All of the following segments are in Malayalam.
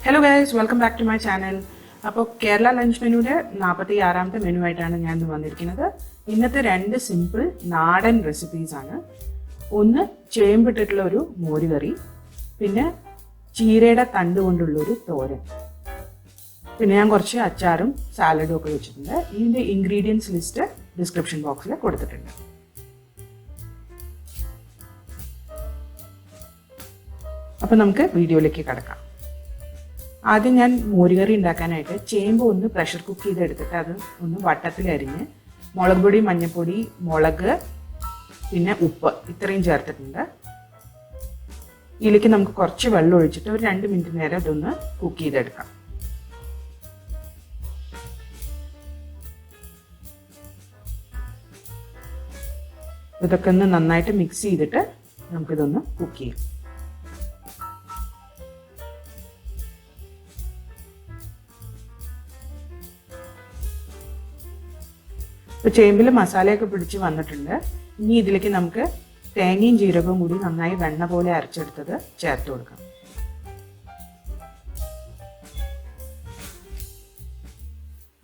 Hello guys, welcome back to my channel. അപ്പോൾ കേരള ലഞ്ച് മെനുവിൻ്റെ 46ാമത്തെ മെനു ആയിട്ടാണ് ഞാൻ ഇന്ന് വന്നിരിക്കുന്നത്. ഇന്നത്തെ രണ്ട് സിമ്പിൾ നാടൻ റെസിപ്പീസാണ്. ഒന്ന് ചേമ്പിട്ടിട്ടുള്ള ഒരു മോരുകറി, പിന്നെ ചീരയുടെ തണ്ട് കൊണ്ടുള്ളൊരു തോരൻ, പിന്നെ ഞാൻ കുറച്ച് അച്ചാറും സാലഡും ഒക്കെ വെച്ചിട്ടുണ്ട്. ഇതിൻ്റെ ഇൻഗ്രീഡിയൻസ് ലിസ്റ്റ് ഡിസ്ക്രിപ്ഷൻ ബോക്സിൽ കൊടുത്തിട്ടുണ്ട്. അപ്പോൾ നമുക്ക് വീഡിയോയിലേക്ക് കിടക്കാം. ആദ്യം ഞാൻ മോരുകറി ഉണ്ടാക്കാനായിട്ട് ചേമ്പ് ഒന്ന് പ്രഷർ കുക്ക് ചെയ്തെടുത്തിട്ട് അത് ഒന്ന് വട്ടത്തിൽ അരിഞ്ഞ് മുളക് പൊടി, മഞ്ഞൾപ്പൊടി, മുളക്, പിന്നെ ഉപ്പ് ഇത്രയും ചേർത്തിട്ടുണ്ട്. ഇതിലേക്ക് നമുക്ക് കുറച്ച് വെള്ളം ഒഴിച്ചിട്ട് ഒരു 2 മിനിറ്റ് നേരം ഇതൊന്ന് കുക്ക് ചെയ്തെടുക്കാം. ഇതൊക്കെ ഒന്ന് നന്നായിട്ട് മിക്സ് ചെയ്തിട്ട് നമുക്കിതൊന്ന് കുക്ക് ചെയ്യാം. ഇപ്പോൾ ചേമ്പിൽ മസാലയൊക്കെ പിടിച്ച് വന്നിട്ടുണ്ട്. ഇനി ഇതിലേക്ക് നമുക്ക് തേങ്ങയും ജീരകവും കൂടി നന്നായി വെണ്ണ പോലെ അരച്ചെടുത്തത് ചേർത്ത് കൊടുക്കാം.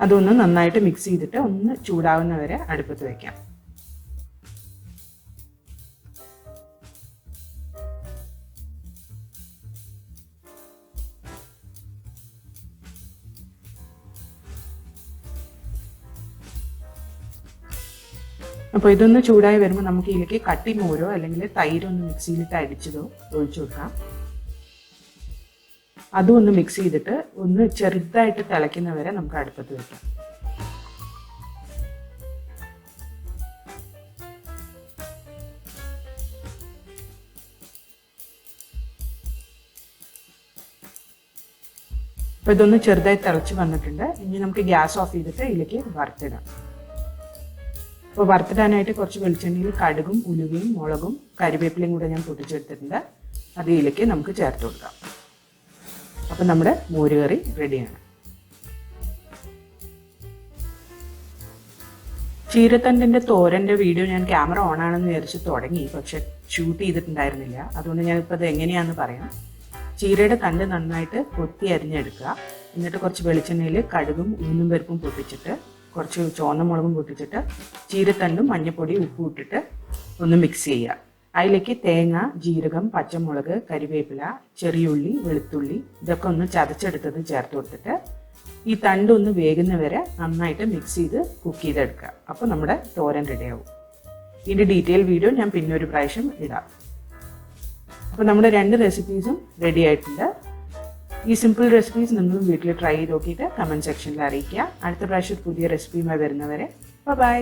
അതൊന്ന് നന്നായിട്ട് മിക്സ് ചെയ്തിട്ട് ഒന്ന് ചൂടാവുന്ന വരെ അടുപ്പത്ത് വയ്ക്കാം. അപ്പോൾ ഇതൊന്ന് ചൂടായി വരുമ്പോൾ നമുക്ക് ഇതിലേക്ക് കട്ടി മോരോ അല്ലെങ്കിൽ തൈരൊന്ന് മിക്സിയിലിട്ട് അടിച്ചതോ ഒഴിച്ചു കൊടുക്കാം. അതും ഒന്ന് മിക്സ് ചെയ്തിട്ട് ഒന്ന് ചെറുതായിട്ട് തിളയ്ക്കുന്നവരെ നമുക്ക് അടുപ്പത്ത് വെക്കാം. അപ്പോൾ ഇതൊന്ന് ചെറുതായി തിളച്ച് വന്നിട്ടുണ്ട്. ഇനി നമുക്ക് ഗ്യാസ് ഓഫ് ചെയ്തിട്ട് ഇതിലേക്ക് വറുത്തിടാം. അപ്പോൾ വറുത്തിടാനായിട്ട് കുറച്ച് വെളിച്ചെണ്ണയിൽ കടുകും ഉലുവയും മുളകും കരിവേപ്പിലയും കൂടെ ഞാൻ പൊട്ടിച്ചെടുത്തിട്ടുണ്ട്. അത് ഇതിലേക്ക് നമുക്ക് ചേർത്ത് കൊടുക്കാം. അപ്പോൾ നമ്മുടെ മോരുകറി റെഡിയാണ്. ചീരത്തണ്ടിൻ്റെ തോരൻ്റെ വീഡിയോ ഞാൻ ക്യാമറ ഓണാണെന്ന് വിചാരിച്ച് തുടങ്ങി, പക്ഷെ ഷൂട്ട് ചെയ്തിട്ടുണ്ടായിരുന്നില്ല. അതുകൊണ്ട് ഞാനിപ്പോൾ അത് എങ്ങനെയാണെന്ന് പറയാം. ചീരയുടെ തണ്ട് നന്നായിട്ട് കൊത്തി അരിഞ്ഞെടുക്കുക. എന്നിട്ട് കുറച്ച് വെളിച്ചെണ്ണയിൽ കടുകും ഉഴുന്നും പരിപ്പും പൊട്ടിച്ചിട്ട് കുറച്ച് ചുവന്ന മുളകും പൊട്ടിച്ചിട്ട് ചീരത്തണ്ടും മഞ്ഞൾപ്പൊടി ഉപ്പും ഇട്ടിട്ട് ഒന്ന് മിക്സ് ചെയ്യുക. അതിലേക്ക് തേങ്ങ, ജീരകം, പച്ചമുളക്, കരിവേപ്പില, ചെറിയുള്ളി, വെളുത്തുള്ളി ഇതൊക്കെ ഒന്ന് ചതച്ചെടുത്തത് ചേർത്ത് കൊടുത്തിട്ട് ഈ തണ്ട് ഒന്ന് വേകുന്നവരെ നന്നായിട്ട് മിക്സ് ചെയ്ത് കുക്ക് ചെയ്തെടുക്കുക. അപ്പോൾ നമ്മുടെ തോരൻ റെഡിയാവും. ഇതിൻ്റെ ഡീറ്റെയിൽ വീഡിയോ ഞാൻ പിന്നെ ഒരു പ്രാവശ്യം ഇടാം. അപ്പോൾ നമ്മുടെ 2 റെസിപ്പീസും റെഡി ആയിട്ടുണ്ട്. ഈ സിമ്പിൾ റെസിപ്പീസ് നിങ്ങളും വീട്ടിൽ ട്രൈ ചെയ്ത് നോക്കിയിട്ട് കമൻറ്റ് സെക്ഷനിൽ അറിയിക്കുക. അടുത്ത പ്രാവശ്യം പുതിയ റെസിപ്പിയുമായി വരുന്നവരെ ബൈ.